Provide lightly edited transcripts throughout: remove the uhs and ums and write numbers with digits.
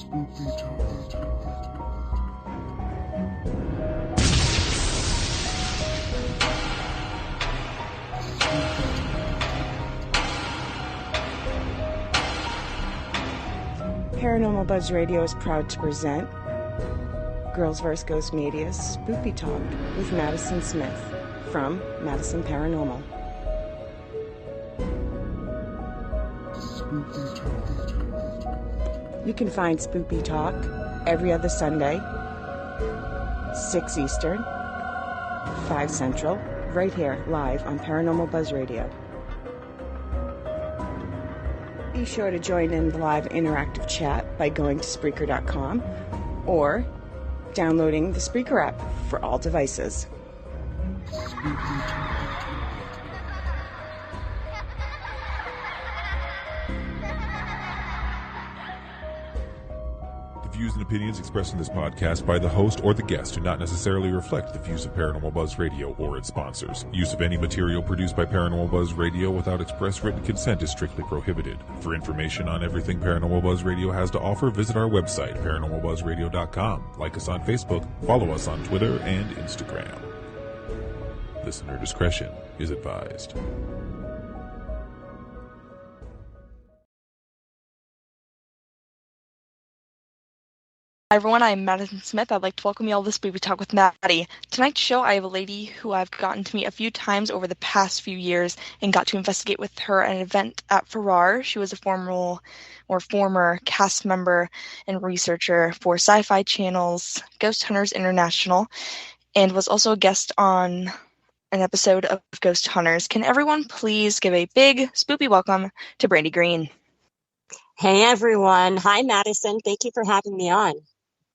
Spoopy Talk. Paranormal Buzz Radio is proud to present Girls vs. Ghost Media's Spoopy Talk with Madison Smith from Madison Paranormal. Spoopy Talk. You can find Spoopy Talk every other Sunday, 6 Eastern, 5 Central, right here, live on Paranormal Buzz Radio. Be sure to join in the live interactive chat by going to Spreaker.com or downloading the Spreaker app for all devices. The views and opinions expressed in this podcast by the host or the guest do not necessarily reflect the views of Paranormal Buzz Radio or its sponsors. Use of any material produced by Paranormal Buzz Radio without express written consent is strictly prohibited. For information on everything Paranormal Buzz Radio has to offer, visit our website, paranormalbuzzradio.com. Like us on Facebook, follow us on Twitter and Instagram. Listener discretion is advised. Hi everyone, I'm Madison Smith. I'd like to welcome you all to Spoopy Talk with Maddie. Tonight's show, I have a lady who I've gotten to meet a few times over the past few years and got to investigate with her at an event at Farrar. She was a former cast member and researcher for Sci-Fi Channel's Ghost Hunters International and was also a guest on an episode of Ghost Hunters. Can everyone please give a big spoopy welcome to Brandy Green? Hey everyone. Hi Madison. Thank you for having me on.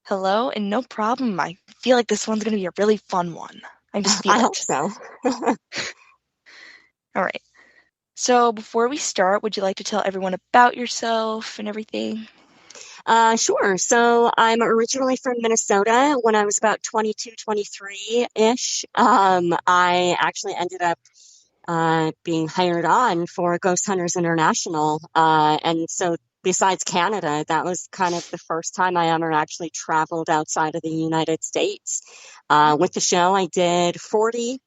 Hello, and no problem. I feel like this one's going to be a really fun one. I just feel I it. hope so. All right. So before we start, would you like to tell everyone about yourself and everything? Sure. So I'm originally from Minnesota. When I was about 22, 23-ish, I actually ended up being hired on for Ghost Hunters International. And so besides Canada, that was kind of the first time I ever actually traveled outside of the United States. With the show, I did 40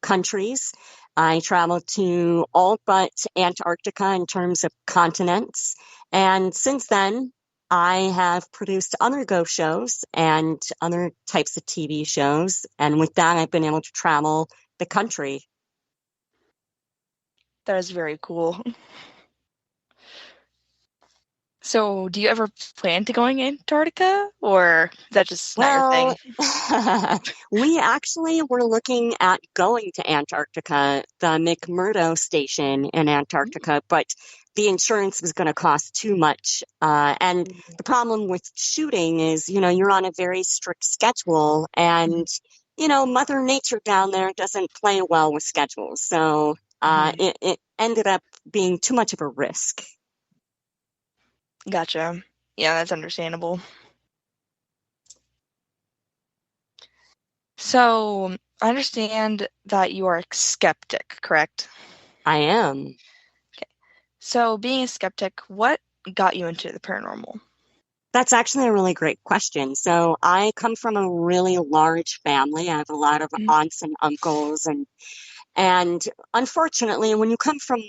countries. I traveled to all but Antarctica in terms of continents. And since then, I have produced other ghost shows and other types of TV shows. And with that, I've been able to travel the country. That is very cool. So, do you ever plan to going Antarctica, or is that just not your thing? We actually were looking at going to Antarctica, the McMurdo station in Antarctica, but the insurance was going to cost too much. And the problem with shooting is, you're on a very strict schedule, and, Mother Nature down there doesn't play well with schedules. So it ended up being too much of a risk. Gotcha. Yeah, that's understandable. So, I understand that you are a skeptic, correct? I am. Okay. So, being a skeptic, what got you into the paranormal? That's actually a really great question. So, I come from a really large family. I have a lot of aunts and uncles, and unfortunately, when you come from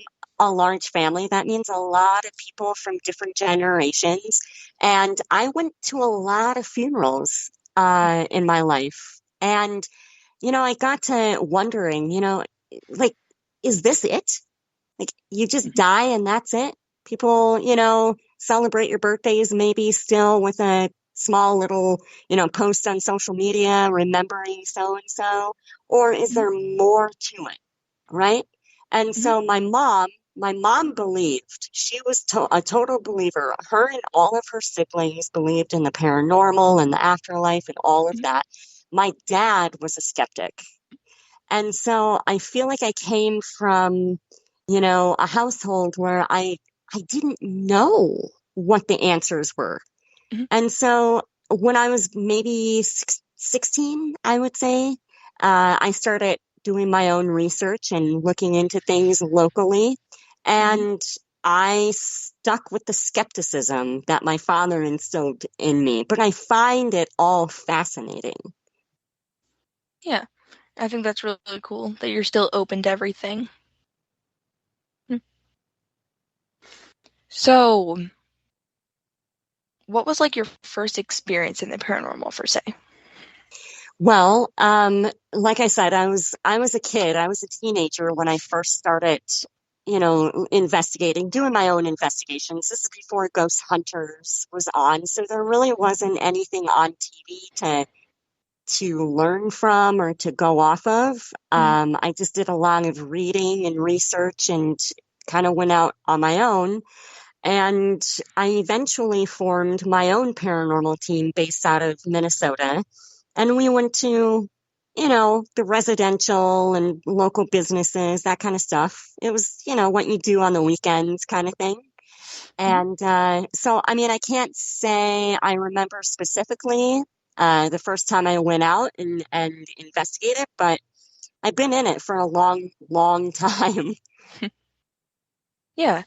a large family, that means a lot of people from different generations. And I went to a lot of funerals in my life. And, I got to wondering, is this it? Like, you just die and that's it? People, celebrate your birthdays maybe still with a small little, post on social media remembering so-and-so, or is there more to it, right? And so my mom believed. She was a total believer. Her and all of her siblings believed in the paranormal and the afterlife and all of that. My dad was a skeptic. And so I feel like I came from, a household where I didn't know what the answers were. And so when I was maybe 16, I would say, I started doing my own research and looking into things locally. And I stuck with the skepticism that my father instilled in me, but I find it all fascinating. Yeah, I think that's really, really cool that you're still open to everything. So, what was like your first experience in the paranormal, per se? Well, like I said, I was a kid. I was a teenager when I first started, investigating, doing my own investigations. This is before Ghost Hunters was on, so there really wasn't anything on TV to learn from or to go off of. I just did a lot of reading and research and kind of went out on my own. And I eventually formed my own paranormal team based out of Minnesota. And we went to, the residential and local businesses, that kind of stuff. It was, what you do on the weekends kind of thing. And so, I mean, I can't say I remember specifically the first time I went out and investigated, but I've been in it for a long, long time. Yeah.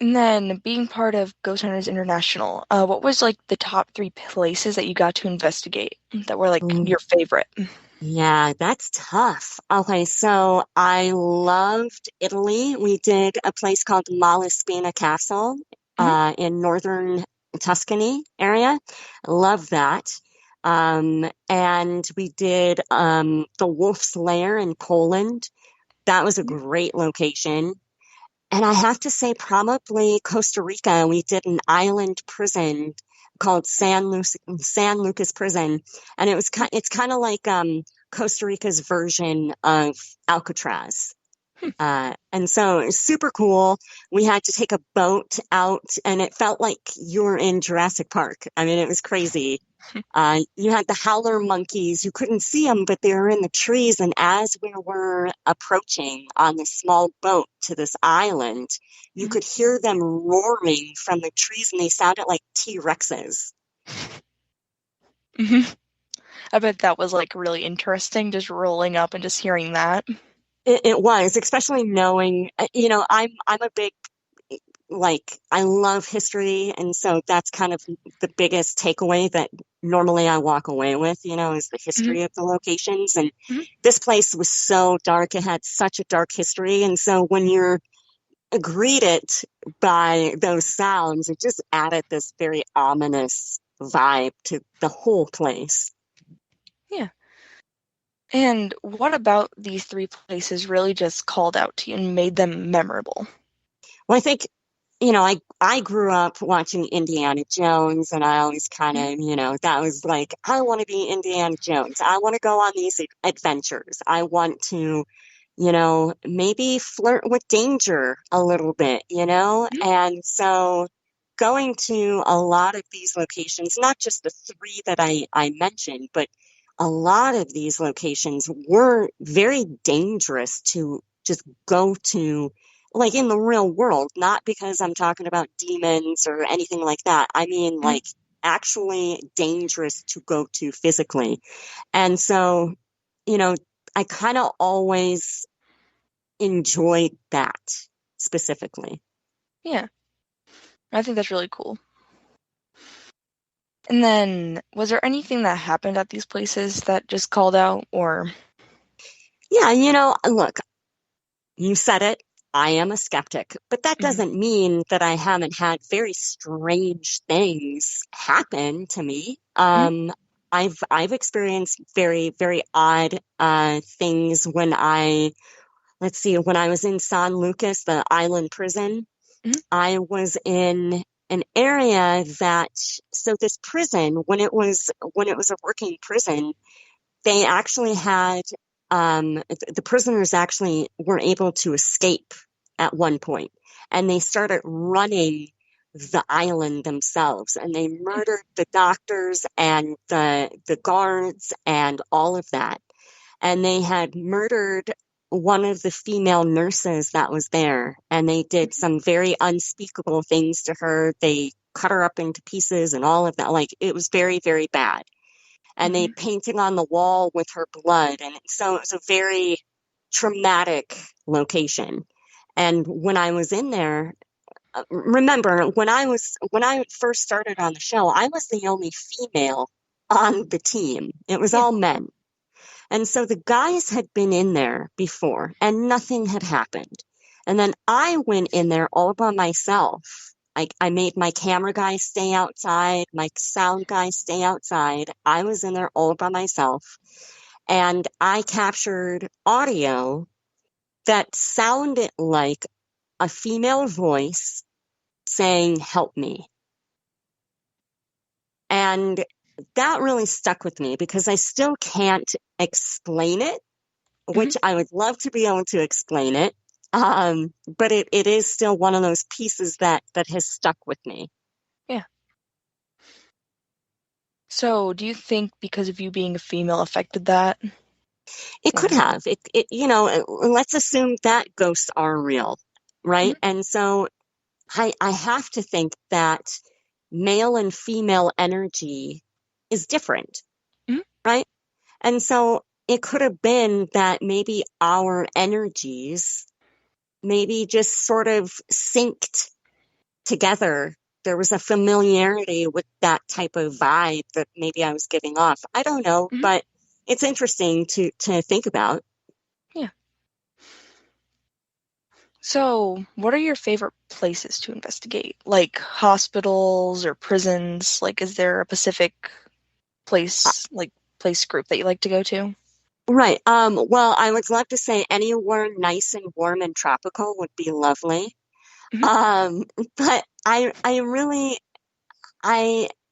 And then being part of Ghost Hunters International, what was like the top 3 places that you got to investigate that were like your favorite? Yeah, that's tough. Okay, so I loved Italy. We did a place called Malaspina Castle in northern Tuscany area. Love that. And we did the Wolf's Lair in Poland. That was a great location. And I have to say, probably Costa Rica. We did an island prison called San Lucas Prison, and it's kind of like Costa Rica's version of Alcatraz. And so it was super cool. We had to take a boat out, and it felt like you were in Jurassic Park. I mean, it was crazy. You had the howler monkeys. You couldn't see them, but they were in the trees. And as we were approaching on this small boat to this island, you could hear them roaring from the trees, and they sounded like T-Rexes. I bet that was like really interesting, just rolling up and just hearing that. It was, especially knowing, I'm a big, I love history, and so that's kind of the biggest takeaway that normally I walk away with, is the history of the locations. And this place was so dark. It had such a dark history. And so when you're greeted by those sounds, it just added this very ominous vibe to the whole place. Yeah. And what about these 3 places really just called out to you and made them memorable? Well, I think, I grew up watching Indiana Jones, and I always kind of, that was like, I want to be Indiana Jones. I want to go on these adventures. I want to, maybe flirt with danger a little bit, And so going to a lot of these locations, not just the 3 that I mentioned, but a lot of these locations were very dangerous to just go to, like in the real world, not because I'm talking about demons or anything like that. I mean, like actually dangerous to go to physically. And so, I kind of always enjoyed that specifically. Yeah. I think that's really cool. And then, was there anything that happened at these places that just called out, or? Yeah, look, you said it. I am a skeptic, but that doesn't mean that I haven't had very strange things happen to me. I've experienced very, very odd things when when I was in San Lucas, the island prison. I was in an area so this prison, when it was a working prison, they actually had the prisoners actually were able to escape at one point, and they started running the island themselves, and they murdered the doctors and the guards and all of that. And they had murdered one of the female nurses that was there, and they did some very unspeakable things to her. They cut her up into pieces and all of that. Like, it was very, very bad. And they painted on the wall with her blood. And so it was a very traumatic location. And when I was in there, remember when I first started on the show, I was the only female on the team. It was Yeah. all men. And so the guys had been in there before and nothing had happened. And then I went in there all by myself. I made my camera guy stay outside, my sound guy stay outside. I was in there all by myself. And I captured audio that sounded like a female voice saying, "Help me." And that really stuck with me because I still can't explain it, which I would love to be able to explain it. But it is still one of those pieces that has stuck with me. Yeah. So, do you think because of you being a female affected that? It could have. Let's assume that ghosts are real, right? And so I have to think that male and female energy is different, right? And so it could have been that maybe our energies maybe just sort of synced together. There was a familiarity with that type of vibe that maybe I was giving off. I don't know, but it's interesting to think about. Yeah. So, what are your favorite places to investigate? Like hospitals or prisons? Like, is there a specific place group that you like to go to? Right. Well, I would love to say anywhere nice and warm and tropical would be lovely. But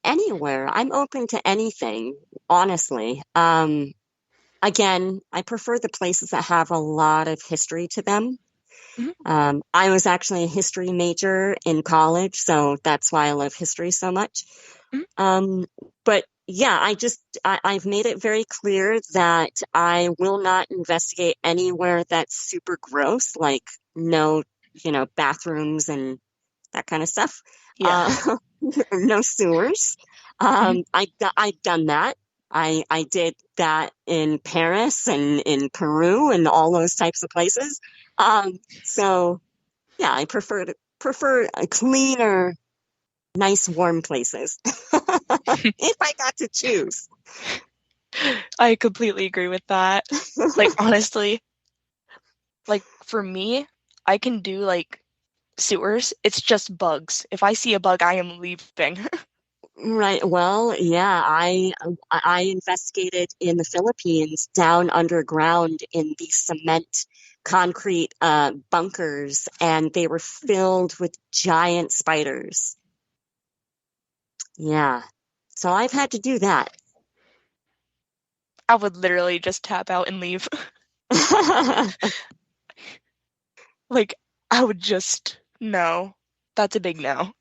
anywhere. I'm open to anything, honestly. Again, I prefer the places that have a lot of history to them. I was actually a history major in college, so that's why I love history so much. But yeah, I've made it very clear that I will not investigate anywhere that's super gross, like no, bathrooms and that kind of stuff. Yeah. No sewers. I've done that. I did that in Paris and in Peru and all those types of places. So yeah, I prefer a cleaner, nice, warm places. If I got to choose. I completely agree with that. Like, honestly, like for me, I can do like sewers. It's just bugs. If I see a bug, I am leaving. Right. Well, yeah, I investigated in the Philippines down underground in the cement concrete bunkers, and they were filled with giant spiders. Yeah. So I've had to do that. I would literally just tap out and leave. Like, I would just, no. That's a big no.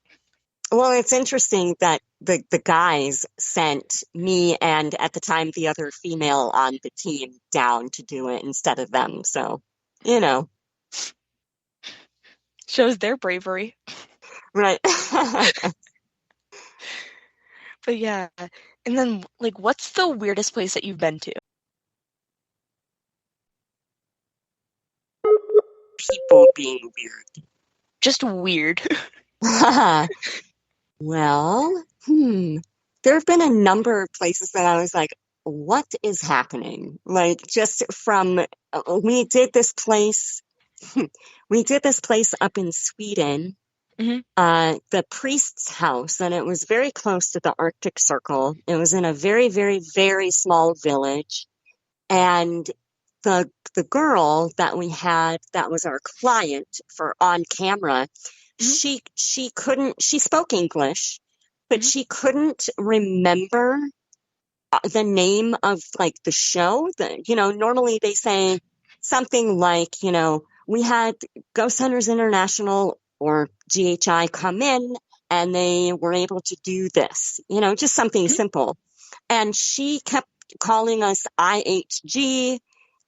Well, it's interesting that the guys sent me and at the time the other female on the team down to do it instead of them. So, Shows their bravery. Right. But yeah. And then, like, what's the weirdest place that you've been to? People being weird. Just weird. Well, there have been a number of places that I was like, what is happening? Like just from, we did this place up in Sweden, the priest's house, and it was very close to the Arctic Circle. It was in a very, very, very small village. And the girl that we had, that was our client for on camera, she spoke English, but she couldn't remember the name of like the show. Normally they say something like, we had Ghost Hunters International or GHI come in and they were able to do this, just something simple. And she kept calling us IHG,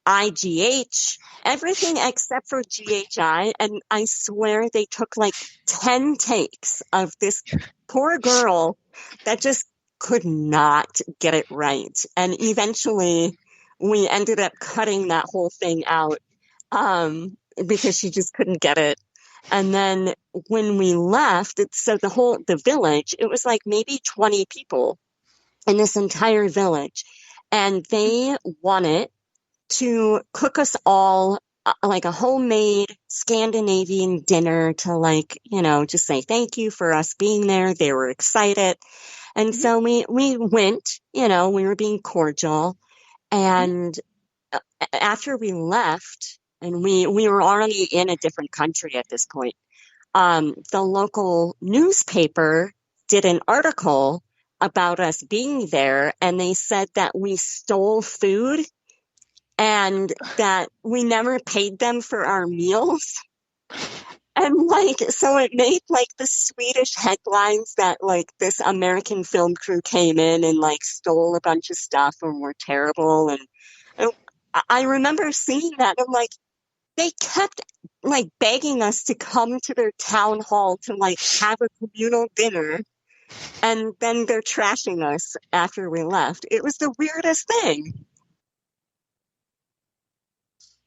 IGH, everything except for GHI. And I swear they took like 10 takes of this poor girl that just could not get it right. And eventually we ended up cutting that whole thing out. because she just couldn't get it. And then when we left, so the village, it was like maybe 20 people in this entire village. And they wanted to cook us all like a homemade Scandinavian dinner to like, just say thank you for us being there. They were excited. And so we went, we were being cordial. And after we left, and we were already in a different country at this point, the local newspaper did an article about us being there, and they said that we stole food and that we never paid them for our meals. And so it made the Swedish headlines that this American film crew came in and stole a bunch of stuff and were terrible. And I remember seeing that. I'm like, they kept begging us to come to their town hall to have a communal dinner, and then they're trashing us after we left. It was the weirdest thing.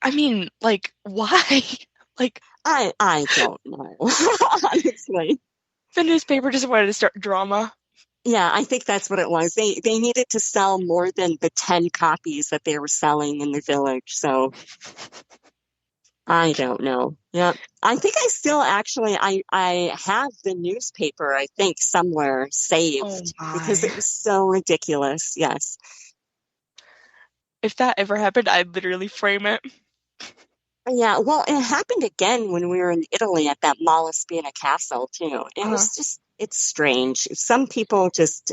I mean, why? I don't know, honestly. The newspaper just wanted to start drama. Yeah, I think that's what it was. They needed to sell more than the 10 copies that they were selling in the village, so I don't know. Yeah, I think I still actually I have the newspaper, I think, somewhere saved because it was so ridiculous. Yes. If that ever happened, I'd literally frame it. Yeah, well, it happened again when we were in Italy at that Malaspina castle too. It was just, it's strange. Some people just,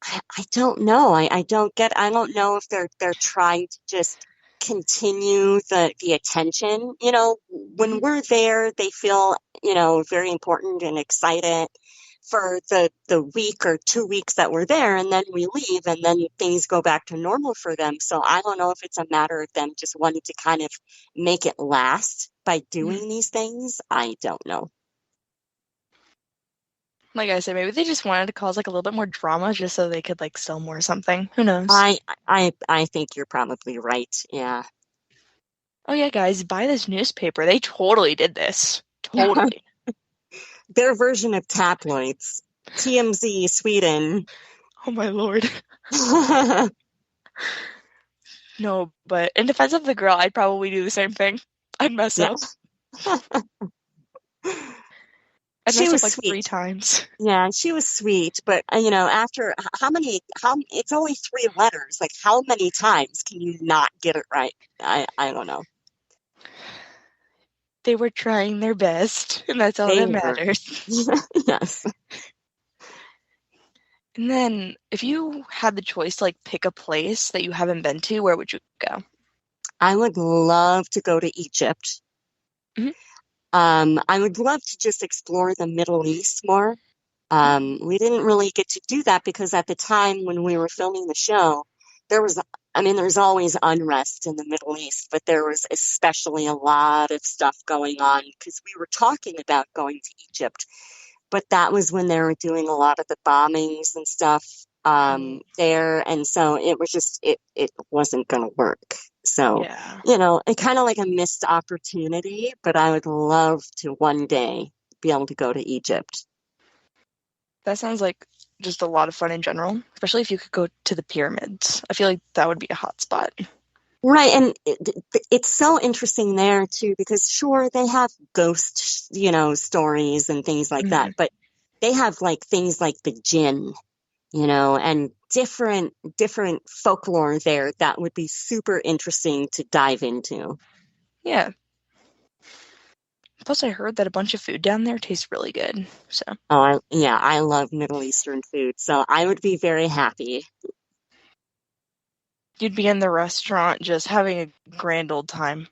I don't know. I don't know if they're trying to just continue the attention. When we're there, they feel, very important and excited for the week or 2 weeks that we're there, and then we leave, and then things go back to normal for them. So I don't know if it's a matter of them just wanting to kind of make it last by doing these things. I don't know. Like I said, maybe they just wanted to cause a little bit more drama just so they could sell more or something. Who knows? I think you're probably right. Yeah. Oh yeah, guys, buy this newspaper. They totally did this. Totally. Their version of tabloids. TMZ, Sweden. Oh my lord. No, but in defense of the girl, I'd probably do the same thing. I'd mess up. She was sweet. 3 times. Yeah, she was sweet, but after how it's only 3 letters. How many times can you not get it right? I don't know. They were trying their best, and that's all that matters. Yes. And then, if you had the choice to pick a place that you haven't been to, where would you go? I would love to go to Egypt. I would love to just explore the Middle East more. We didn't really get to do that because at the time when we were filming the show, there's always unrest in the Middle East, but there was especially a lot of stuff going on because we were talking about going to Egypt, but that was when they were doing a lot of the bombings and stuff there, and so it was just it wasn't going to work. So, it kind of a missed opportunity, but I would love to one day be able to go to Egypt. That sounds like just a lot of fun in general, especially if you could go to the pyramids. I feel like that would be a hot spot. Right, and it's so interesting there too, because sure, they have ghost, stories and things like that, but they have things like the jinn, and different folklore there that would be super interesting to dive into. Yeah. Plus, I heard that a bunch of food down there tastes really good. So. Oh, I love Middle Eastern food, so I would be very happy. You'd be in the restaurant just having a grand old time.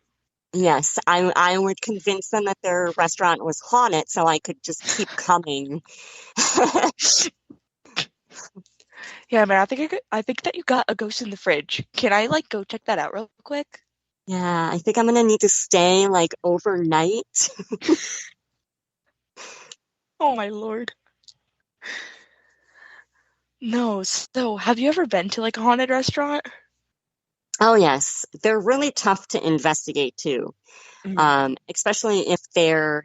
Yes, I would convince them that their restaurant was haunted, so I could just keep coming. Yeah, man, I think that you got a ghost in the fridge. Can I go check that out real quick? Yeah, I think I'm gonna need to stay overnight. Oh my lord. No, so have you ever been to a haunted restaurant? Oh, yes. They're really tough to investigate too. Especially if they're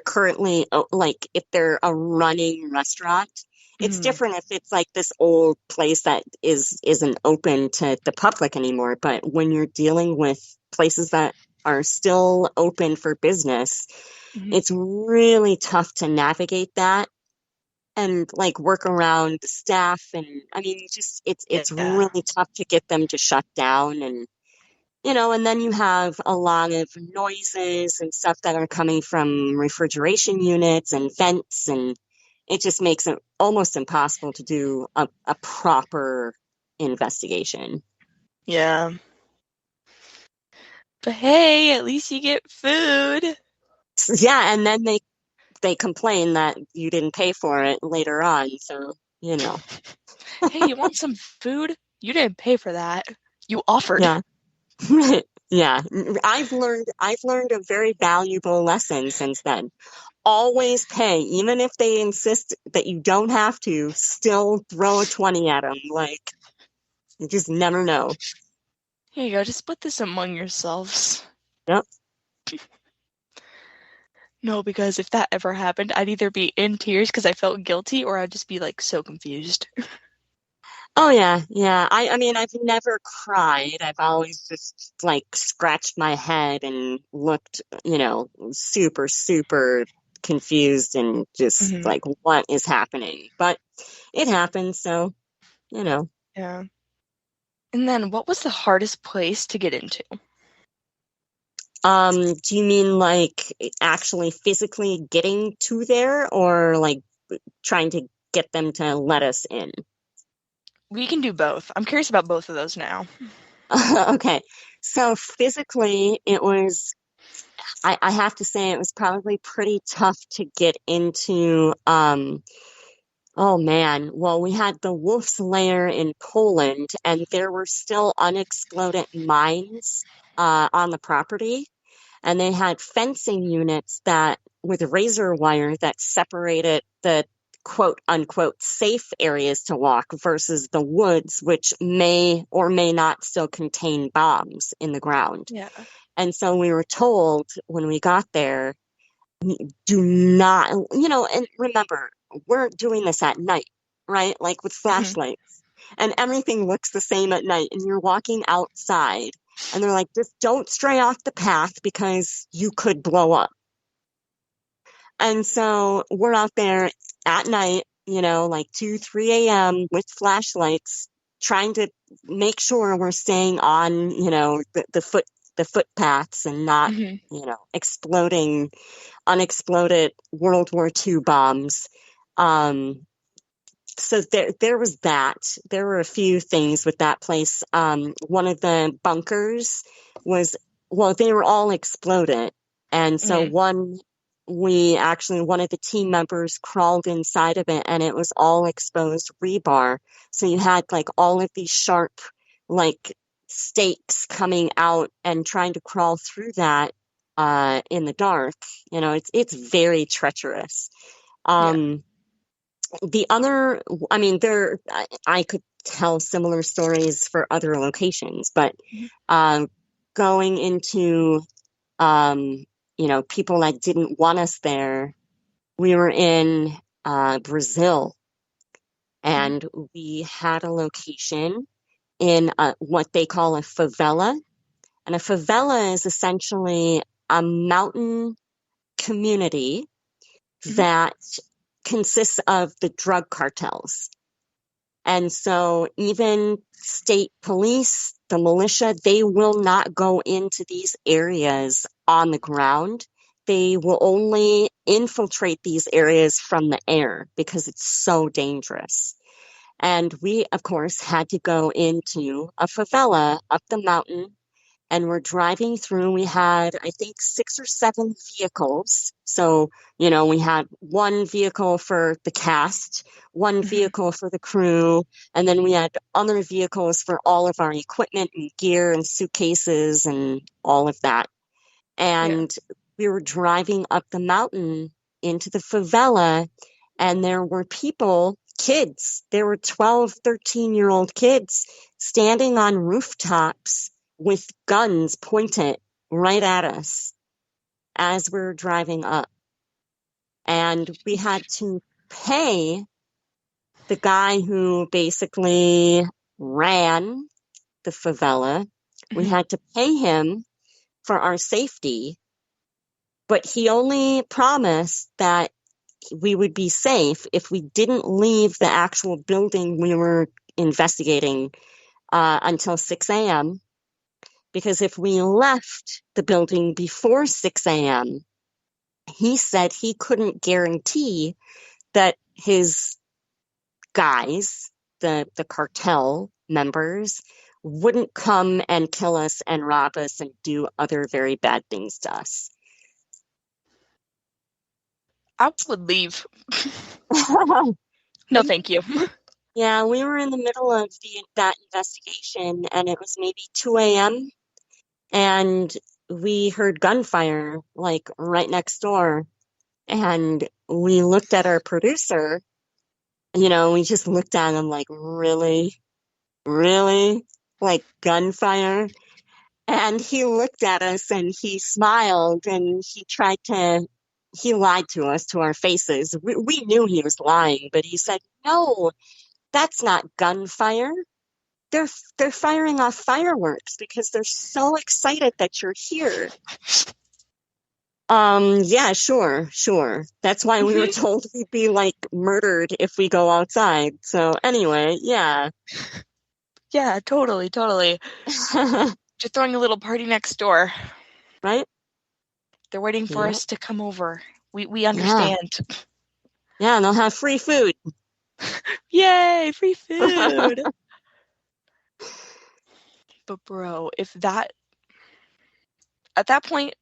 currently like if they're a running restaurant. It's different if it's like this old place that isn't open to the public anymore. But when you're dealing with places that are still open for business, it's really tough to navigate that and like work around the staff. And I mean, just it's Yeah. really tough to get them to shut down. And and then you have a lot of noises and stuff that are coming from refrigeration units and vents, and it just makes it almost impossible to do a proper investigation. Yeah. But hey, at least you get food. Yeah, and then they complain that you didn't pay for it later on, so Hey, you want some food? You didn't pay for that. You offered. Yeah. Yeah, I've learned a very valuable lesson since then. Always pay, even if they insist that you don't have to, still throw a 20 at them. Like, you just never know. Here you go, just split this among yourselves. Yep. No, because if that ever happened, I'd either be in tears because I felt guilty, or I'd just be like so confused. Oh, yeah, yeah. I mean, I've never cried. I've always just like scratched my head and looked, super, super confused and just like, what is happening? But it happened, so, Yeah. And then, what was the hardest place to get into? Do you mean like actually physically getting to there or like trying to get them to let us in? We can do both. I'm curious about both of those now. Okay. So physically, I have to say, it was probably pretty tough to get into. Oh man. Well, we had the Wolf's Lair in Poland, and there were still unexploded mines on the property. And they had fencing units that with razor wire that separated the quote unquote safe areas to walk versus the woods, which may or may not still contain bombs in the ground. Yeah. And so we were told when we got there, do not, and remember, we're doing this at night, right? Like with flashlights, and everything looks the same at night, and you're walking outside. And they're like, just don't stray off the path because you could blow up. And so we're out there at night, like 2, 3 a.m. with flashlights, trying to make sure we're staying on, the footpaths and not, exploding unexploded World War II bombs. So there was that. There were a few things with that place. One of the bunkers they were all exploded. And so one of the team members crawled inside of it, and it was all exposed rebar. So you had like all of these sharp, like stakes coming out and trying to crawl through that in the dark. It's very treacherous. The other, I mean, I could tell similar stories for other locations, but going into, people that didn't want us there, we were in Brazil, and we had a location in what they call a favela. And a favela is essentially a mountain community that consists of the drug cartels. And so even state police, the militia, they will not go into these areas on the ground. They will only infiltrate these areas from the air because it's so dangerous. And we, of course, had to go into a favela up the mountain, and we're driving through. We had, I think, 6 or 7 vehicles. So, we had one vehicle for the cast, one vehicle for the crew, and then we had other vehicles for all of our equipment and gear and suitcases and all of that. And we were driving up the mountain into the favela, and there were people kids. There were 12, 13-year-old kids standing on rooftops with guns pointed right at us as we were driving up. And we had to pay the guy who basically ran the favela. We had to pay him for our safety, but he only promised that we would be safe if we didn't leave the actual building we were investigating until 6 a.m. Because if we left the building before 6 a.m., he said he couldn't guarantee that his guys, the cartel members, wouldn't come and kill us and rob us and do other very bad things to us. I would leave. No, thank you. Yeah, we were in the middle of that investigation, and it was maybe 2 a.m., and we heard gunfire, like, right next door, and we looked at our producer, we just looked at him like, really? Really? Like, gunfire? And he looked at us, and he smiled, and he lied to us, to our faces. We knew he was lying, but he said, no, that's not gunfire. They're firing off fireworks because they're so excited that you're here. Yeah, sure. That's why we were told we'd be like murdered if we go outside. So anyway, yeah. Yeah, totally. Just throwing a little party next door. Right? They're waiting for us to come over. We understand. Yeah, and they'll have free food. Yay, free food. But bro, at that point,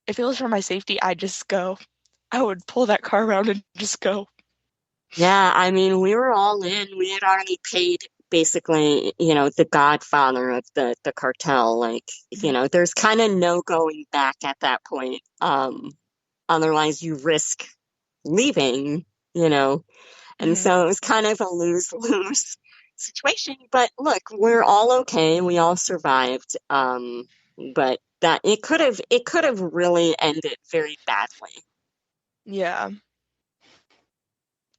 if it was for my safety, I'd just go. I would pull that car around and just go. Yeah, I mean, we were all in. We had already paid basically, the godfather of the cartel. Like, there's kind of no going back at that point. Otherwise you risk leaving, and so it was kind of a lose-lose situation. But look, we're all okay. We all survived. But that it could have really ended very badly. Yeah.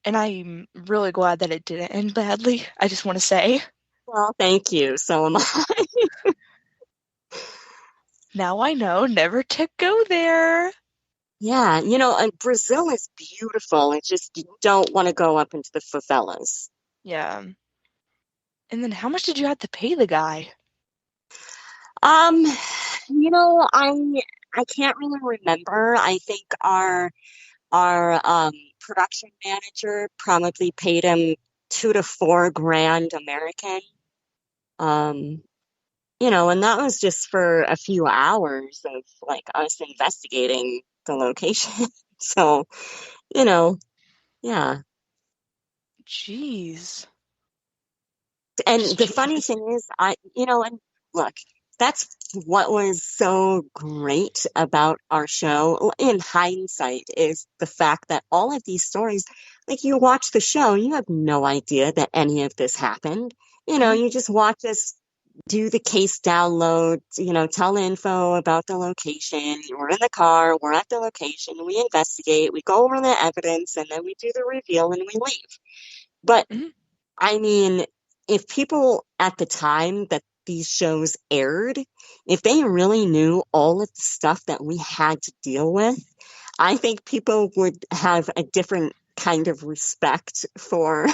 And I'm really glad that it didn't end badly. I just want to say. Well, thank you. So am I. Now I know never to go there. Yeah, and Brazil is beautiful. It's just you don't want to go up into the favelas. Yeah. And then how much did you have to pay the guy? I can't really remember. I think our production manager probably paid him $2,000 to $4,000 American. And that was just for a few hours of like us investigating the location. So, yeah. Jeez. And the funny thing is, and look, that's what was so great about our show in hindsight is the fact that all of these stories, like you watch the show, you have no idea that any of this happened. You just watch us do the case download, tell info about the location. We're in the car, we're at the location, we investigate, we go over the evidence, and then we do the reveal and we leave. But, I mean, if people at the time that these shows aired, if they really knew all of the stuff that we had to deal with, I think people would have a different kind of respect for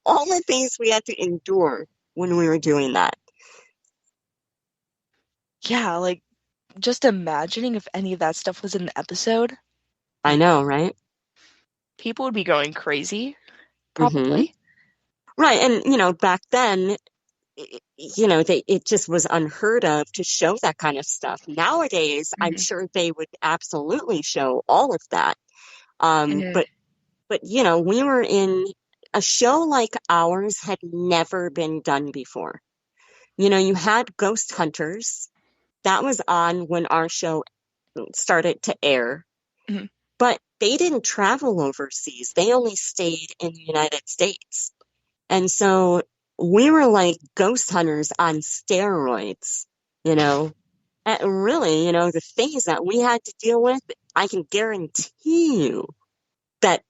all the things we had to endure when we were doing that. Yeah, like, just imagining if any of that stuff was in the episode. I know, right? People would be going crazy, probably. Right, and, back then, it just was unheard of to show that kind of stuff. Nowadays, I'm sure they would absolutely show all of that. But we were in a show like ours had never been done before. You had Ghost Hunters. That was on when our show started to air. But they didn't travel overseas. They only stayed in the United States. And so we were like ghost hunters on steroids, you know. And really, the things that we had to deal with, I can guarantee you that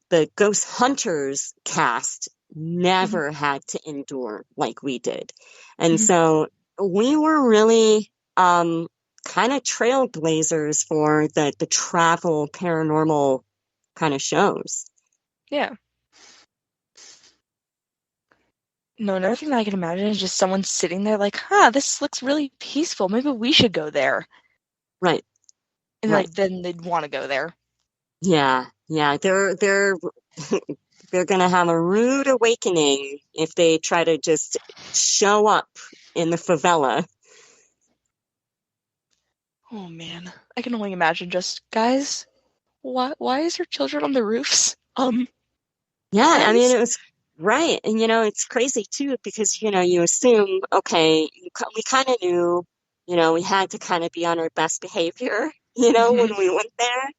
the Ghost Hunters cast never had to endure like we did. And so we were really kind of trailblazers for the travel paranormal kind of shows. Yeah. No, another thing that I can imagine is just someone sitting there like, this looks really peaceful. Maybe we should go there. Right. And right. like then they'd want to go there. Yeah. They're they're gonna have a rude awakening if they try to just show up in the favela. Oh man, I can only imagine. Just guys, why is there children on the roofs? Yeah, guys? I mean it was right, and it's crazy too because you assume we kind of knew we had to kind of be on our best behavior when we went there,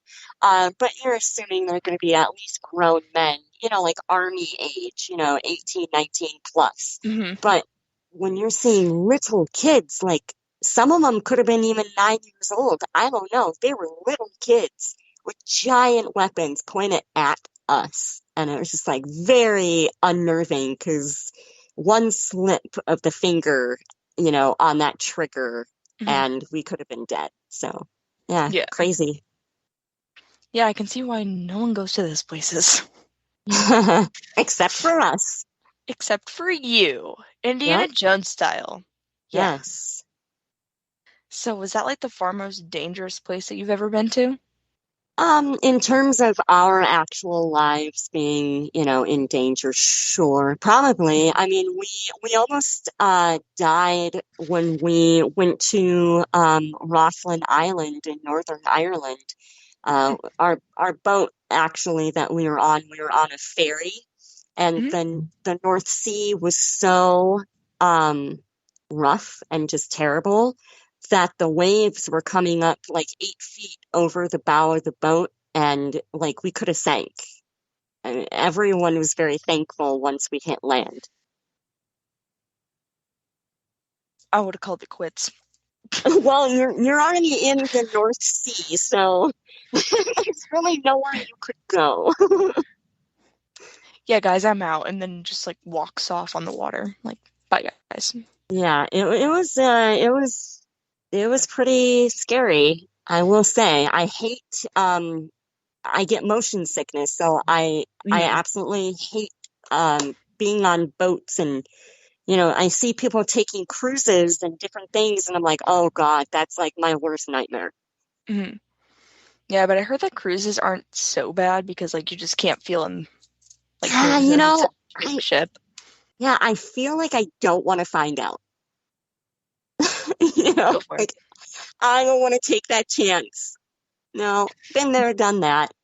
but you're assuming they're going to be at least grown men, like army age, 18, 19 plus. But when you're seeing little kids, like some of them could have been even 9 years old, I don't know, they were little kids with giant weapons pointed at us. And it was just like very unnerving because one slip of the finger, on that trigger and we could have been dead. So, yeah, crazy. Yeah, I can see why no one goes to those places. Except for us. Except for you. Indiana Jones style. Yeah. Yes. So was that like the far most dangerous place that you've ever been to? In terms of our actual lives being, in danger, sure, probably. I mean, we almost died when we went to Rosslyn Island in Northern Ireland. Our boat actually that we were on a ferry, and then the North Sea was so rough and just terrible that the waves were coming up like 8 feet over the bow of the boat, and like we could have sank. I mean, everyone was very thankful once we hit land. I would have called it quits. Well, you're already in the North Sea, so there's really nowhere you could go. Yeah, guys, I'm out, and then just like walks off on the water. Like, bye, guys. Yeah, it was pretty scary, I will say. I hate I get motion sickness, so I absolutely hate being on boats, and I see people taking cruises and different things, and I'm like, oh God, that's like my worst nightmare. Yeah, but I heard that cruises aren't so bad because like you just can't feel them. Like, ship. Yeah, I feel like I don't want to find out. Like I don't want to take that chance. No, been there, done that.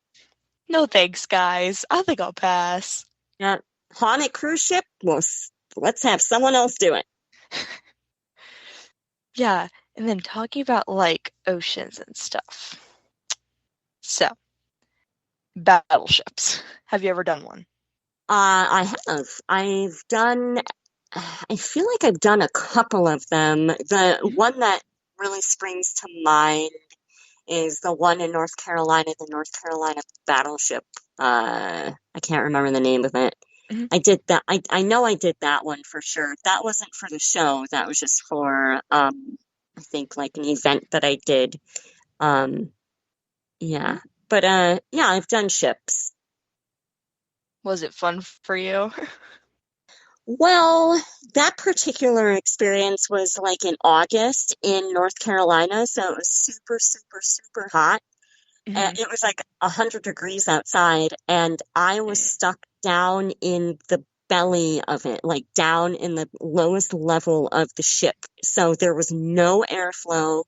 No thanks, guys. I think I'll pass. Yeah, haunted cruise ship? Well, let's have someone else do it. Yeah, and then talking about like oceans and stuff. So, battleships. Have you ever done one? I have. I feel like I've done a couple of them. The one that really springs to mind is the one in North Carolina, the North Carolina battleship. I can't remember the name of it. I did that. I know I did that one for sure. That wasn't for the show. That was just for, I think like an event that I did. Yeah. But, yeah, I've done ships. Was it fun for you? Well, that particular experience was like in August in North Carolina, so it was super, super, super hot. And it was like 100 degrees outside, and I was stuck down in the belly of it, like down in the lowest level of the ship. So there was no airflow,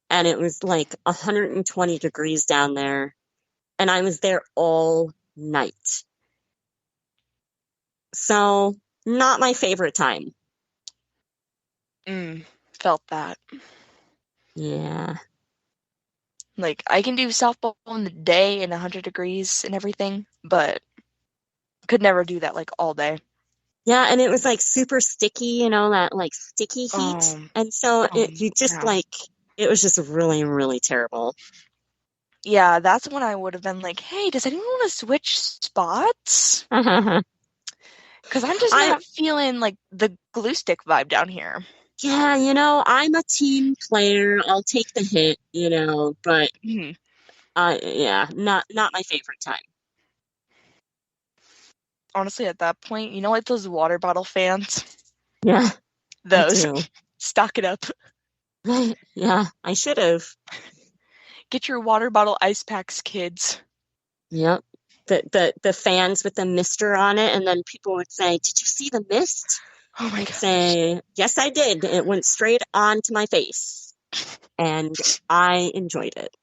and it was like 120 degrees down there, and I was there all night. So, not my favorite time. Felt that. Yeah. Like, I can do softball in the day and 100 degrees and everything, but could never do that, like, all day. Yeah, and it was like super sticky, you know, that like sticky heat. Um, And so you just yeah. like, it was just really, really terrible. Yeah, that's when I would have been like, hey, does anyone want to switch spots? Yeah, Because I'm just not feeling, like, the glue stick vibe down here. you know, I'm a team player. I'll take the hit, you know, but yeah, not my favorite time. Honestly, at that point, you know, like those water bottle fans? Yeah, Those. I do. Stock it up. Right. Yeah, I should have. Get your water bottle ice packs, kids. Yep. The fans with the mister on it, and then people would say, "Did you see the mist?" Oh my I'd gosh. say, "Yes, I did. It went straight onto my face." And I enjoyed it.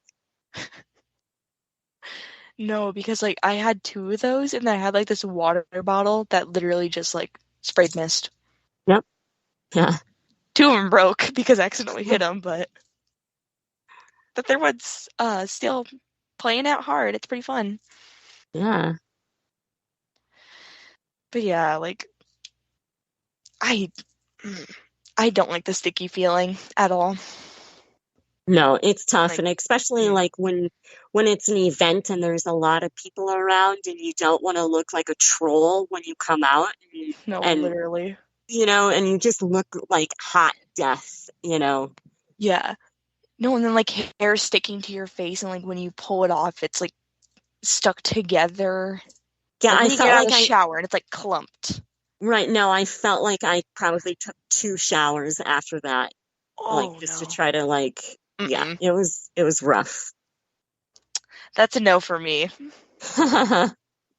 No, because, like, I had 2 of those, and then I had, like, this water bottle that literally just, like, sprayed mist. Yep. Yeah. 2 of them broke because I accidentally hit them, but the third one's still playing out hard. It's pretty fun. Yeah. But yeah, like, I don't like the sticky feeling at all. No, it's tough, Like, and especially like when it's an event and there's a lot of people around, and you don't want to look like a troll when you come out, no, and literally. you know, and you just look like hot death, you know. Yeah. No, and then, like, hair sticking to your face, and, like, when you pull it off, it's, like, stuck together. Yeah, Like, I when you felt get out like of the shower, and it's, like, clumped. right now I felt like I probably took 2 showers after that, like Oh, just to no. try to like, yeah, Mm-mm. it was rough. That's a no for me. I'm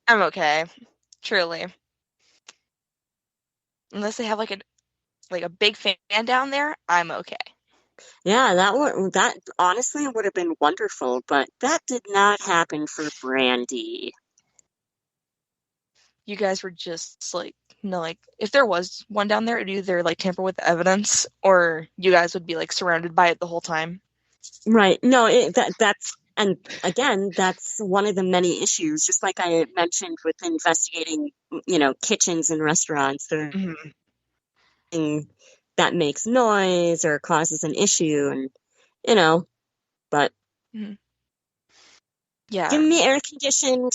okay. Truly. Unless they have, like, a big fan down there, I'm okay. Yeah, that honestly would have been wonderful, but that did not happen for Brandy. You guys were just, like, no, like, if there was one down there, it'd either, like, tamper with the evidence, or you guys would be, like, surrounded by it the whole time. Right. No, that's, and again, that's one of the many issues, just like I mentioned with investigating, you know, kitchens and restaurants. There's something that makes noise or causes an issue, and you know, but Yeah. give me air conditioned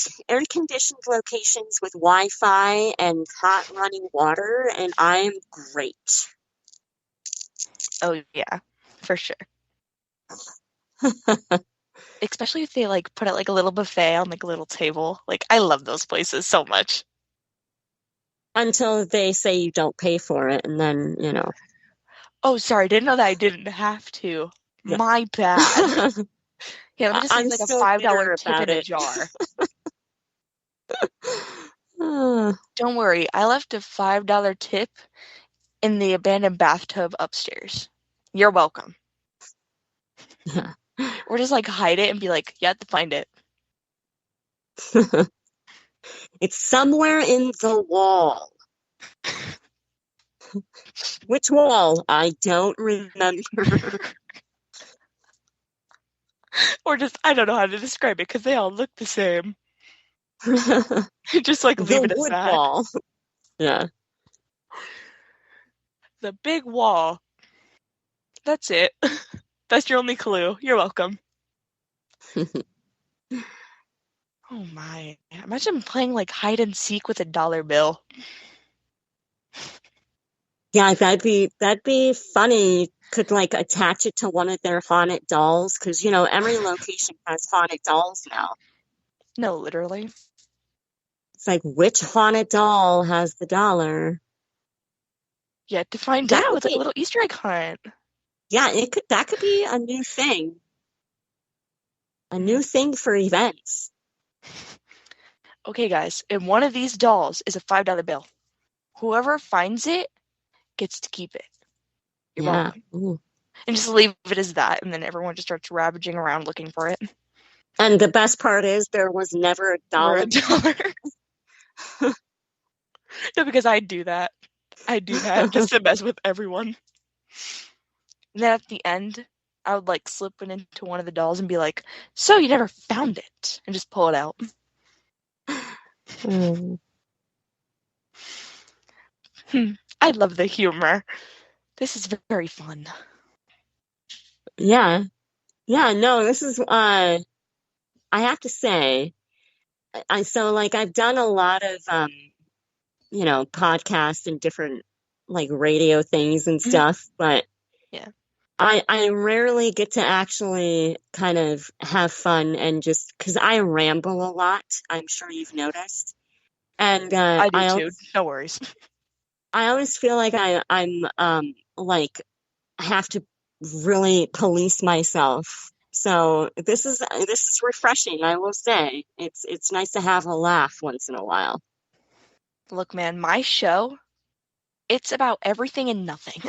locations with Wi-Fi and hot running water, and I'm great. Oh, yeah. For sure. Especially if they, like, put out, like, a little buffet on, like, a little table. Like, I love those places so much. Until they say you don't pay for it, and then, you know. Oh, sorry. Didn't know that I didn't have to. Yeah. My bad. Yeah, let me just leave, I'm like, a still bitter $5 tip about in a it. jar. Uh, Don't worry. I left a $5 tip in the abandoned bathtub upstairs. You're welcome. yeah. Or just, like, hide it and be like, you have to find it. It's somewhere in the wall. Which wall? I don't remember. Or just, I don't know how to describe it because they all look the same. Just, like, leave The it as wood that. wall. Yeah. The big wall. That's it. That's your only clue. You're welcome. Oh my. Imagine playing, like, hide and seek with a dollar bill. Yeah, that'd be funny. Could like attach it to one of their haunted dolls, because you know every location has haunted dolls now. No, literally. It's like, which haunted doll has the dollar? Yeah, to find That out. would It's like a be, little Easter egg hunt. yeah, that could be a new thing. A new thing for events. Okay, guys, and one of these dolls is a $5 bill. Whoever finds it gets to keep it. You're Yeah. welcome. Ooh. And just leave it as that, and then everyone just starts ravaging around looking for it. And the best part is there was never a For dollar. a dollar. No, because I do that. I do that just to mess with everyone. And then at the end, I would like slip it into one of the dolls and be like, "So you never found it," and just pull it out. I love the humor. This is very fun. Yeah. Yeah, no, this is I have to say, I've done a lot of podcasts and different like radio things and stuff, but Yeah. I rarely get to actually kind of have fun and just because I ramble a lot. I'm sure you've noticed. And I do too. No worries. I always feel like I'm like I have to really police myself. So this is refreshing, I will say. It's nice to have a laugh once in a while. Look, man, my show, it's about everything and nothing.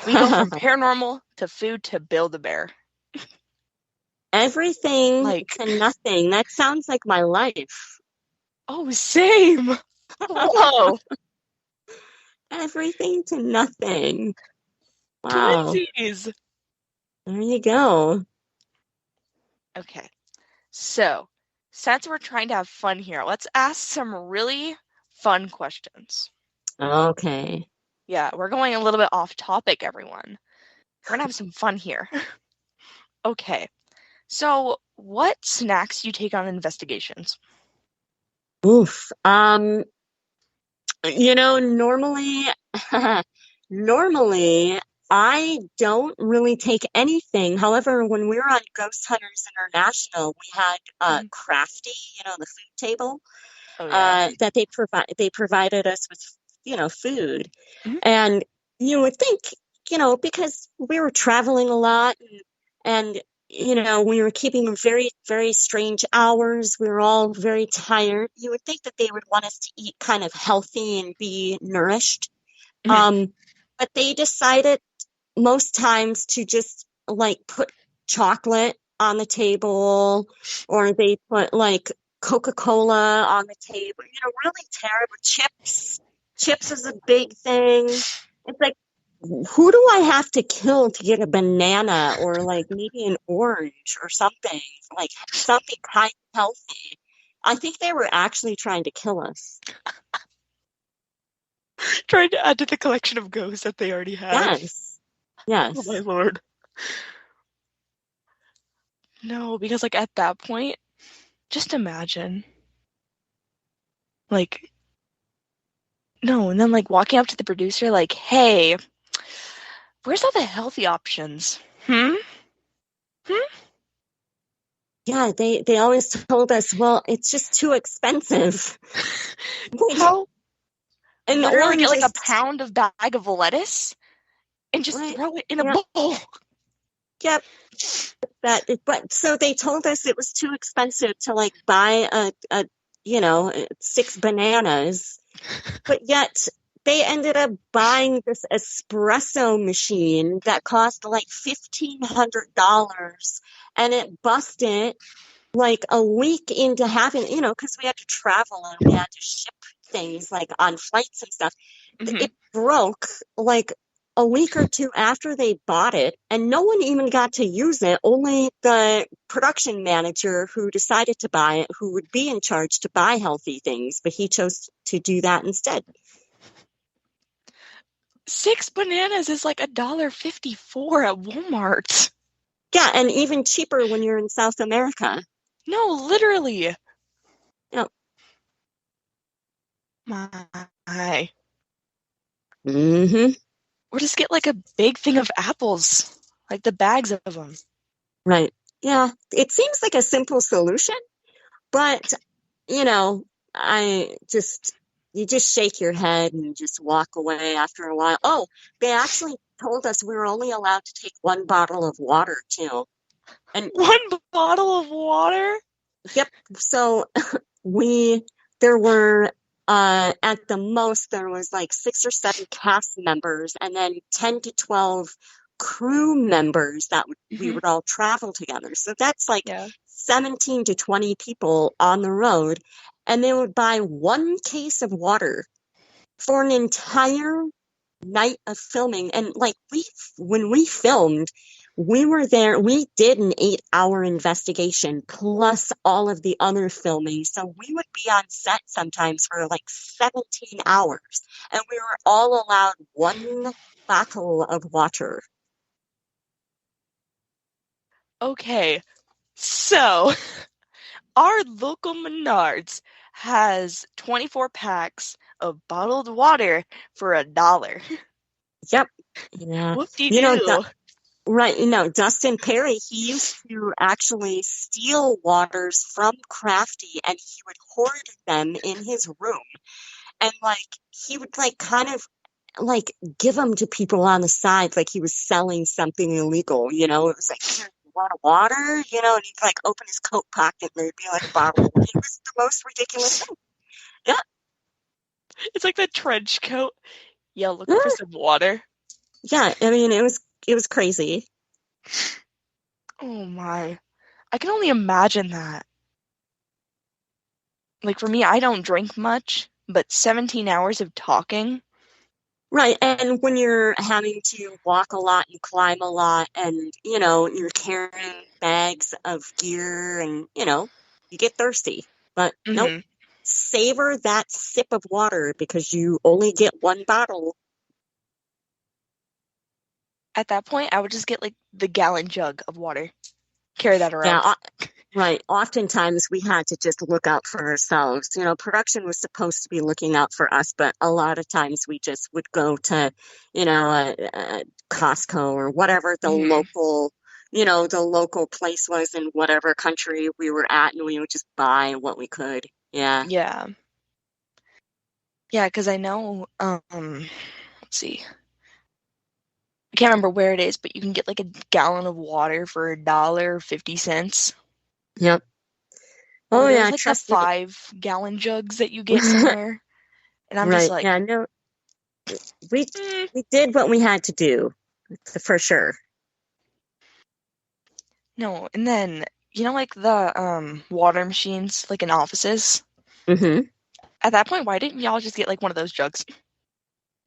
We go from paranormal to food to Build-A-Bear. Everything to nothing. That sounds like my life. Oh, same. Whoa. Everything to nothing. Wow. Twinsies. There you go. Okay. So, since we're trying to have fun here, let's ask some really fun questions. Okay. Yeah, we're going a little bit off topic, everyone. We're gonna have some fun here. Okay. So, what snacks do you take on investigations? Oof. Normally I don't really take anything. However, when we were on Ghost Hunters International, we had Crafty, the food table. Oh, yeah. That they provided us with, food. Mm-hmm. And you would think, because we were traveling a lot and we were keeping very, very strange hours. We were all very tired. You would think that they would want us to eat kind of healthy and be nourished. Mm-hmm. But they decided most times to just like put chocolate on the table, or they put like Coca-Cola on the table, really terrible. Chips is a big thing. It's like, who do I have to kill to get a banana or like maybe an orange or something, like something kind of healthy? I think they were actually trying to kill us. Trying to add to the collection of ghosts that they already have. Yes. Oh my lord. No, because like at that point, just imagine. Like, no, and then like walking up to the producer like, "Hey, where's all the healthy options? Yeah, they always told us, well, it's just too expensive. How? And literally get like a pound of bag of lettuce and just throw it in a bowl. Yep. But so they told us it was too expensive to like buy a 6 bananas, but yet they ended up buying this espresso machine that cost like $1,500, and it busted like a week into having, because we had to travel and we had to ship things like on flights and stuff. Mm-hmm. It broke like a week or two after they bought it, and no one even got to use it. Only the production manager who decided to buy it, who would be in charge to buy healthy things, but he chose to do that instead. 6 bananas is like $1.54 at Walmart. Yeah, and even cheaper when you're in South America. No, literally. Yep. My. Mm-hmm. Or just get like a big thing of apples, like the bags of them. Right. Yeah. It seems like a simple solution, but you just shake your head and just walk away after a while. Oh, they actually told us we were only allowed to take 1 bottle of water too. And 1 bottle of water? Yep. So there were at the most, there was like 6 or 7 cast members, and then 10 to 12 crew members that we would all travel together. So that's like 17 to 20 people on the road, and they would buy 1 case of water for an entire night of filming. And like when we filmed, we were there. We did an 8-hour investigation plus all of the other filming. So we would be on set sometimes for like 17 hours. And we were all allowed one bottle of water. Okay, so our local Menards has 24 packs of bottled water for $1. Yep. Yeah. Whoop-de-doo. Right. Dustin Perry, he used to actually steal waters from Crafty and he would hoard them in his room. And like, he would like kind of like give them to people on the side, like he was selling something illegal, It was like, "Here, you want a water?" And he'd like open his coat pocket and there'd be like a bottle. It was the most ridiculous thing. Yeah. It's like the trench coat. Yeah, looking for some water. Yeah, I mean, it was crazy. Oh my. I can only imagine that. Like for me, I don't drink much, but 17 hours of talking. Right, and when you're having to walk a lot and climb a lot and, you're carrying bags of gear and, you get thirsty. But nope, savor that sip of water because you only get one bottle. At that point, I would just get like the gallon jug of water. Carry that around. Yeah, right. Oftentimes we had to just look out for ourselves. Production was supposed to be looking out for us, but a lot of times we just would go to, Costco or whatever the local place was in whatever country we were at, and we would just buy what we could. Yeah. Yeah. Yeah, because I know, let's see. I can't remember where it is, but you can get like a gallon of water for $1.50. Yep. Oh yeah, like the 5-gallon jugs that you get somewhere, and I'm just like, yeah, no, we did what we had to do, for sure. No, and then like the water machines, like in offices. Mm-hmm. At that point, why didn't y'all just get like one of those jugs?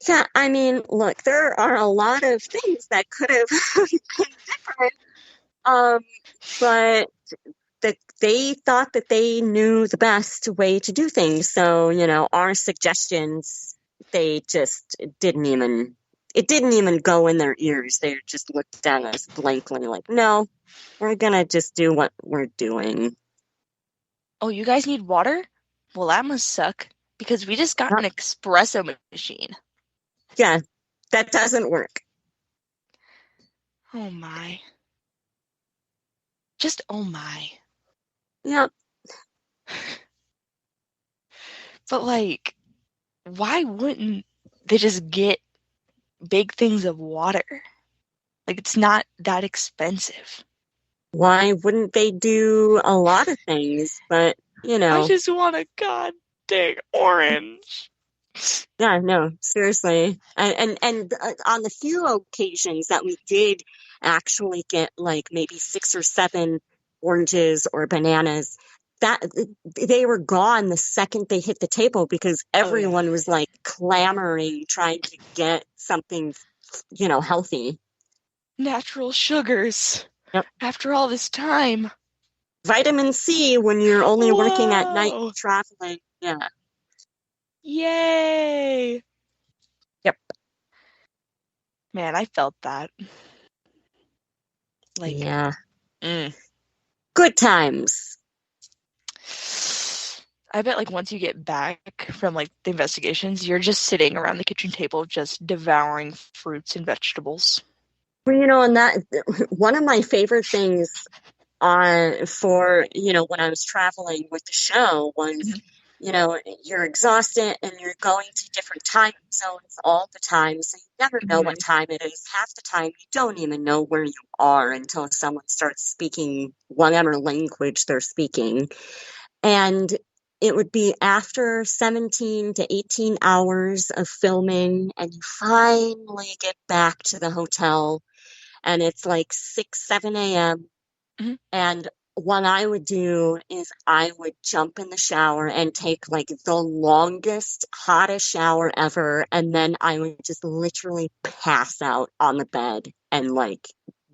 Yeah, I mean, look, there are a lot of things that could have been different, but that they thought that they knew the best way to do things. So, our suggestions, they just didn't even go in their ears. They just looked at us blankly like, no, we're gonna just do what we're doing. Oh, you guys need water? Well, that must suck because we just got an espresso machine. Yeah, that doesn't work. Oh my. Just oh my. Yep. But like, why wouldn't they just get big things of water? Like, it's not that expensive. Why wouldn't they do a lot of things? But, I just want a goddamn orange. Yeah, no, seriously. And on the few occasions that we did actually get like maybe 6 or 7 oranges or bananas, that they were gone the second they hit the table because everyone was like clamoring, trying to get something, healthy. Natural sugars. Yep. After all this time. Vitamin C when you're only working at night traveling. Yeah. Yay! Yep. Man, I felt that. Like, yeah. Good times. I bet like once you get back from like the investigations, you're just sitting around the kitchen table just devouring fruits and vegetables. Well, and that one of my favorite things for when I was traveling with the show was you're exhausted and you're going to different time zones all the time, so you never know what time it is. Half the time you don't even know where you are until someone starts speaking whatever language they're speaking. And it would be after 17 to 18 hours of filming and you finally get back to the hotel and it's like 6, 7 a.m. And what I would do is I would jump in the shower and take like the longest, hottest shower ever. And then I would just literally pass out on the bed and like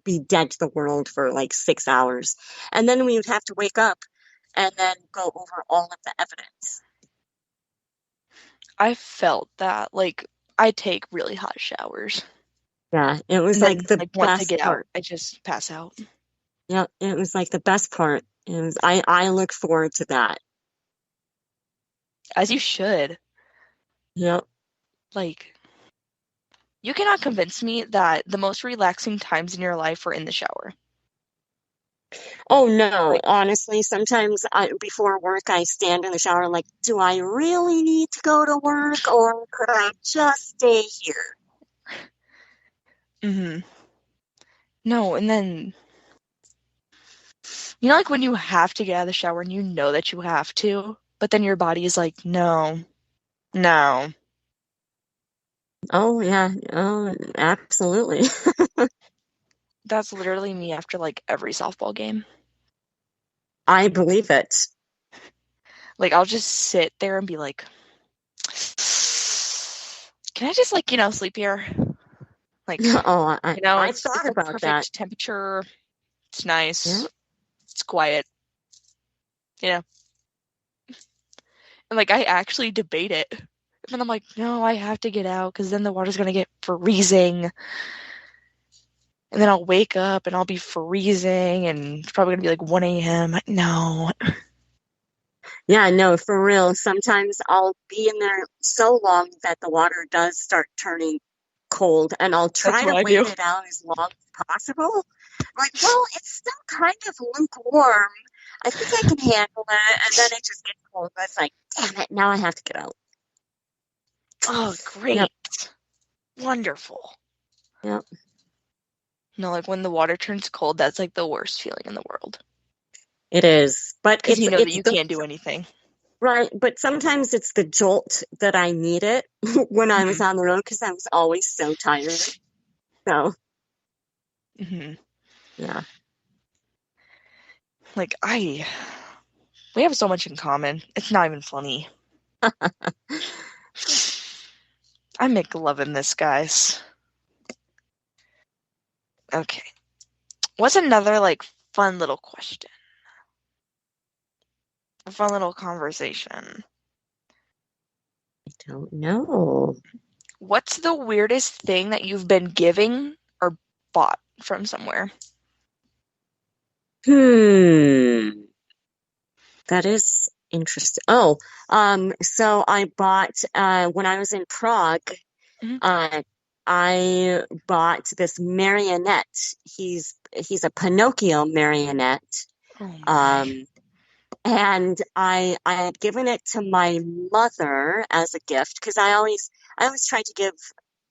be dead to the world for like 6 hours. And then we would have to wake up and then go over all of the evidence. I felt that, like, I take really hot showers. Yeah, it was And like then, the once I best get out, part. I just pass out. Yeah, it was like the best part. It was, I look forward to that. As you should. Yep. Like, you cannot convince me that the most relaxing times in your life are in the shower. Oh no, Like, honestly, sometimes before work I stand in the shower like, do I really need to go to work or could I just stay here? No, and then, you know, like when you have to get out of the shower and you know that you have to, but then your body is like, no. Oh yeah, oh absolutely. That's literally me after like every softball game. I believe it. Like, I'll just sit there and be like, can I just, like, sleep here? Like, Oh, I it's thought like about that. perfect temperature. It's nice. Yeah. It's quiet. And like, I actually debate it. And then I'm like, no, I have to get out because then the water's going to get freezing. And then I'll wake up and I'll be freezing and it's probably going to be like 1 a.m. No. Yeah, no, for real. Sometimes I'll be in there so long that the water does start turning cold, and I'll try to wait it out as long as possible. Like, well, it's still kind of lukewarm. I think I can handle it, and then it just gets cold. But it's like, damn it, now I have to get out. Oh, great. Yep. Wonderful. Yep. No, like when the water turns cold, that's like the worst feeling in the world. It is, but because you know that you can't do anything. Right, but sometimes it's the jolt that I needed when I was on the road because I was always so tired. So, yeah. Like, we have so much in common. It's not even funny. I'm McLovin' this, guys. Okay. What's another, like, fun little question? A fun little conversation. I don't know. What's the weirdest thing that you've been giving or bought from somewhere? That is interesting. Oh, so I bought, when I was in Prague, I bought this marionette. He's a Pinocchio marionette. And I had given it to my mother as a gift because I always try to give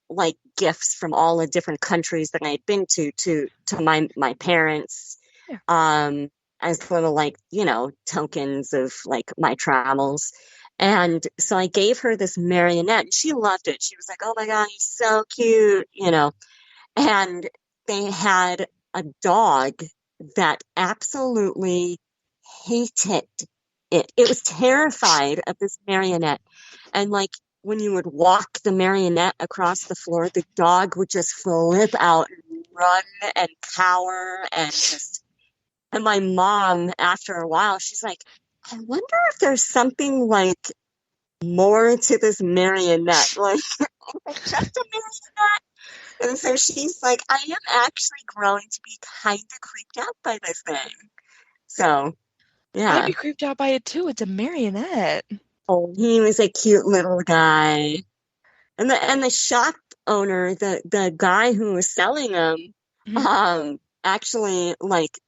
like gifts from all the different countries that I had been to my parents, as little like, tokens of like my travels. And so I gave her this marionette and she loved it. She was like, "Oh my God, he's so cute," and they had a dog that absolutely hated it. It was terrified of this marionette. And like when you would walk the marionette across the floor, the dog would just flip out and run and cower and my mom, after a while, she's like, "I wonder if there's something like more to this marionette, like just a marionette." And so she's like, "I am actually growing to be kind of creeped out by this thing." So, yeah. I'd be creeped out by it too. It's a marionette. Oh, he was a cute little guy. And the shop owner, the guy who was selling them, actually like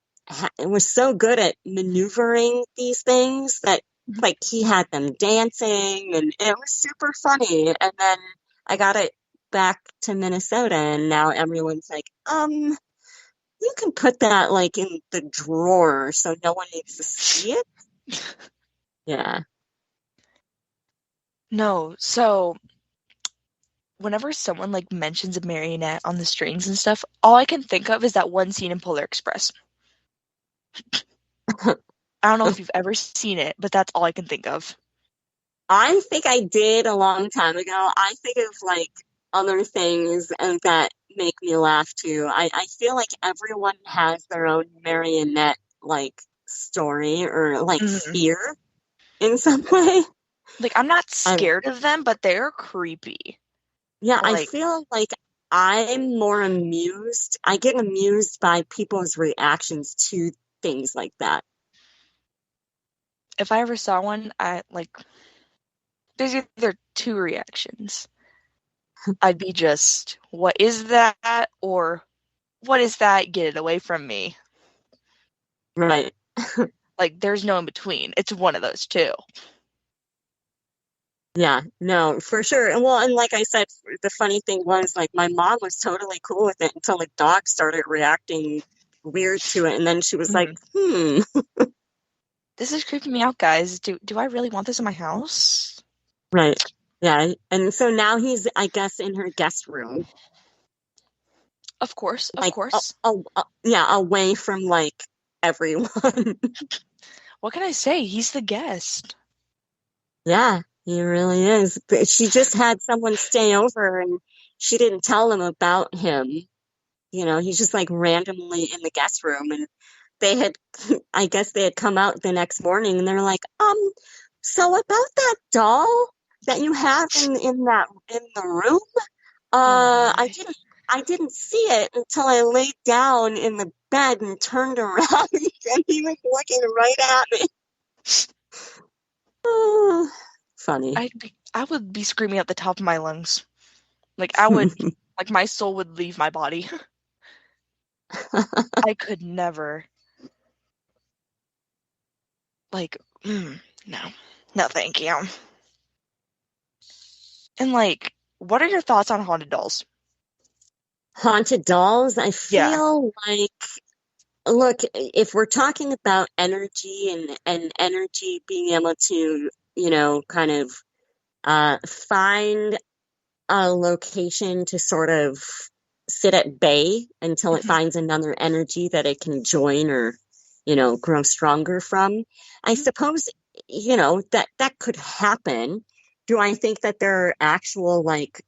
was so good at maneuvering these things that like he had them dancing and it was super funny. And then I got it back to Minnesota and now everyone's like, you can put that like in the drawer so no one needs to see it. Yeah. No, so whenever someone like mentions a marionette on the strings and stuff, all I can think of is that one scene in Polar Express. I don't know if you've ever seen it, but that's all I can think of. I think I did a long time ago. I think of like other things and that make me laugh too. I feel like everyone has their own marionette like story or like fear in some way. Like, I'm not I, scared of them, but they're creepy. yeah, I Like, feel like I'm more amused. I get amused by people's reactions to things like that. if I ever saw one, there's either two reactions. I'd be just, what is that? Or, what is that? Get it away from me. Right. Like, there's no in between. It's one of those two. Yeah, no, for sure. And well, and like I said, the funny thing was like my mom was totally cool with it until the dog started reacting weird to it. And then she was like, This is creeping me out, guys. Do I really want this in my house? Right. Yeah. And so now he's, I guess, in her guest room. Of course, of Like, course. yeah, away from like everyone. What can I say? He's the guest. Yeah, he really is. But she just had someone stay over and she didn't tell them about him. You know, he's just like randomly in the guest room and they had, I guess they had come out the next morning and they're like, so about that doll that you have in the room, I didn't see it until I laid down in the bed and turned around and he was looking right at me. Oh, funny. I would be screaming at the top of my lungs. Like I would like my soul would leave my body. I could never. Like, no. No, thank you. And like, what are your thoughts on haunted dolls? Haunted dolls, I feel like, look, if we're talking about energy and energy being able to, you know, kind of find a location to sort of sit at bay until it finds another energy that it can join or, you know, grow stronger from. I suppose, you know, that could happen. Do I think that there are actual like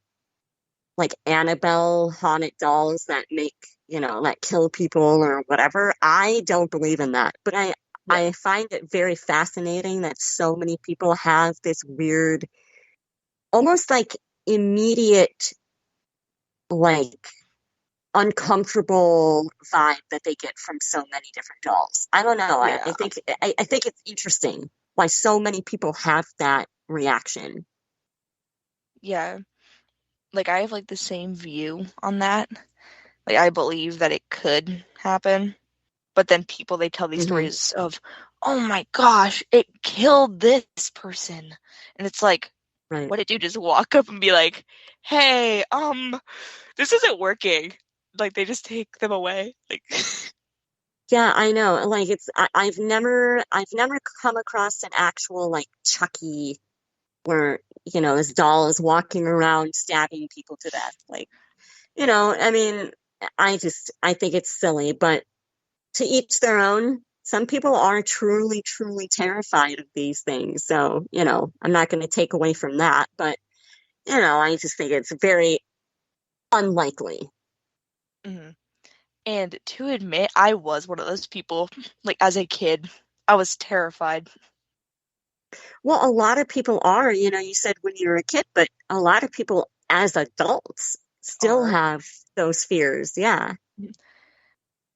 Annabelle haunted dolls that make, you know, that kill people or whatever? I don't believe in that. But I find it very fascinating that so many people have this weird, almost like immediate, like uncomfortable vibe that they get from so many different dolls. I don't know. Yeah. I think it's interesting why so many people have that reaction. Yeah. Like I have like the same view on that. Like I believe that it could happen. But then people, they tell these stories of, oh my gosh, it killed this person. And it's like, what did you just walk up and be like, hey, this isn't working. Like they just take them away. Like Yeah, I know. Like I've never come across an actual like Chucky where, you know, this doll is walking around stabbing people to death. Like, you know, I mean, I think it's silly, but to each their own. Some people are truly, truly terrified of these things. So, you know, I'm not going to take away from that, but, you know, I just think it's very unlikely. And to admit, I was one of those people. Like as a kid, I was terrified. Well, a lot of people are, you know, you said when you were a kid, but a lot of people as adults still have those fears. Yeah.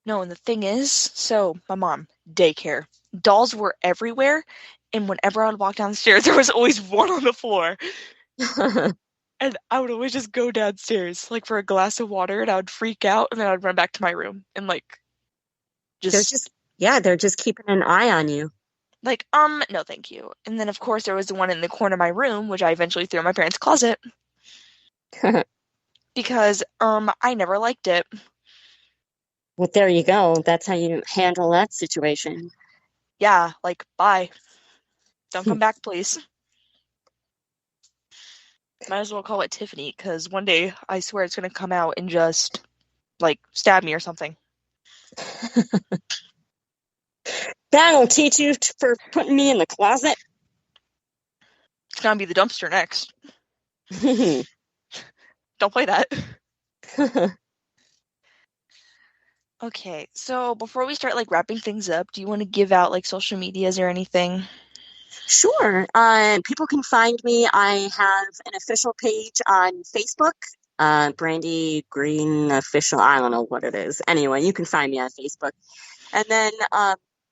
No, and the thing is, so my mom, daycare, dolls were everywhere, and whenever I would walk down the stairs, there was always one on the floor. And I would always just go downstairs, like for a glass of water, and I would freak out, and then I'd run back to my room, and like, they're just keeping an eye on you. Like, no thank you. And then of course there was the one in the corner of my room, which I eventually threw in my parents' closet. Because, I never liked it. Well, there you go. That's how you handle that situation. Yeah, like, bye. Don't come back, please. Might as well call it Tiffany, because one day I swear it's going to come out and just, like, stab me or something. That'll teach you for putting me in the closet. It's going to be the dumpster next. Don't play that. Okay, so before we start like wrapping things up, do you want to give out like social medias or anything? Sure. People can find me. I have an official page on Facebook, Brandy Green Official. I don't know what it is. Anyway, you can find me on Facebook. And then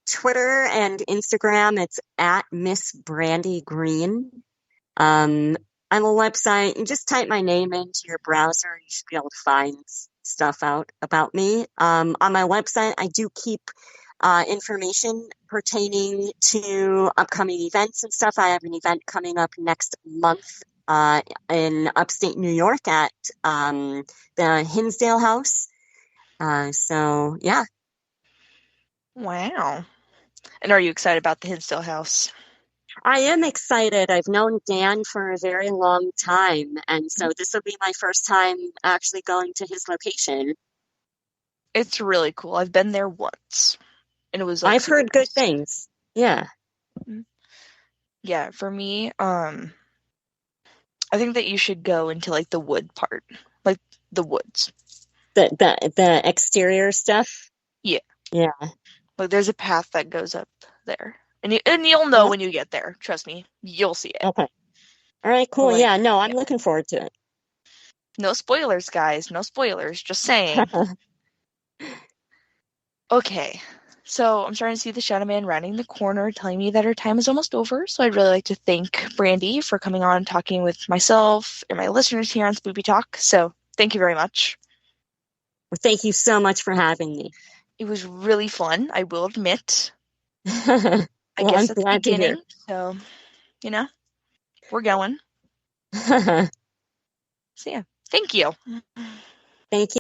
Twitter and Instagram, it's at Miss Brandy Green. On the website, you just type my name into your browser. You should be able to find stuff out about me. On my website, I do keep information pertaining to upcoming events and stuff. I have an event coming up next month in upstate New York at the Hinsdale House. So, yeah. Wow. And are you excited about the Hinsdale House? I am excited. I've known Dan for a very long time, and so this will be my first time actually going to his location. It's really cool. I've been there once, and it was like I've super heard good nice. things. Yeah. Yeah, for me, I think that you should go into like the wood part, like the woods. The exterior stuff. Yeah, Yeah. like there's a path that goes up there, and you'll know Well, when you get there. Trust me, you'll see it. okay. All right, cool. Like, Yeah, no, I'm yeah. looking forward to No spoilers, guys. No spoilers. Just saying. it. Okay, so I'm starting to see the Shadow Man rounding the corner, telling me that her time is almost over. So I'd really like to thank Brandy for coming on and talking with myself and my listeners here on Spoopy Talk. So thank you very much. Well, thank you so much for having me. It was really fun, I will admit. Well, I guess I'm that's the glad to hear. beginning. So, we're going. So yeah, thank you. Thank you.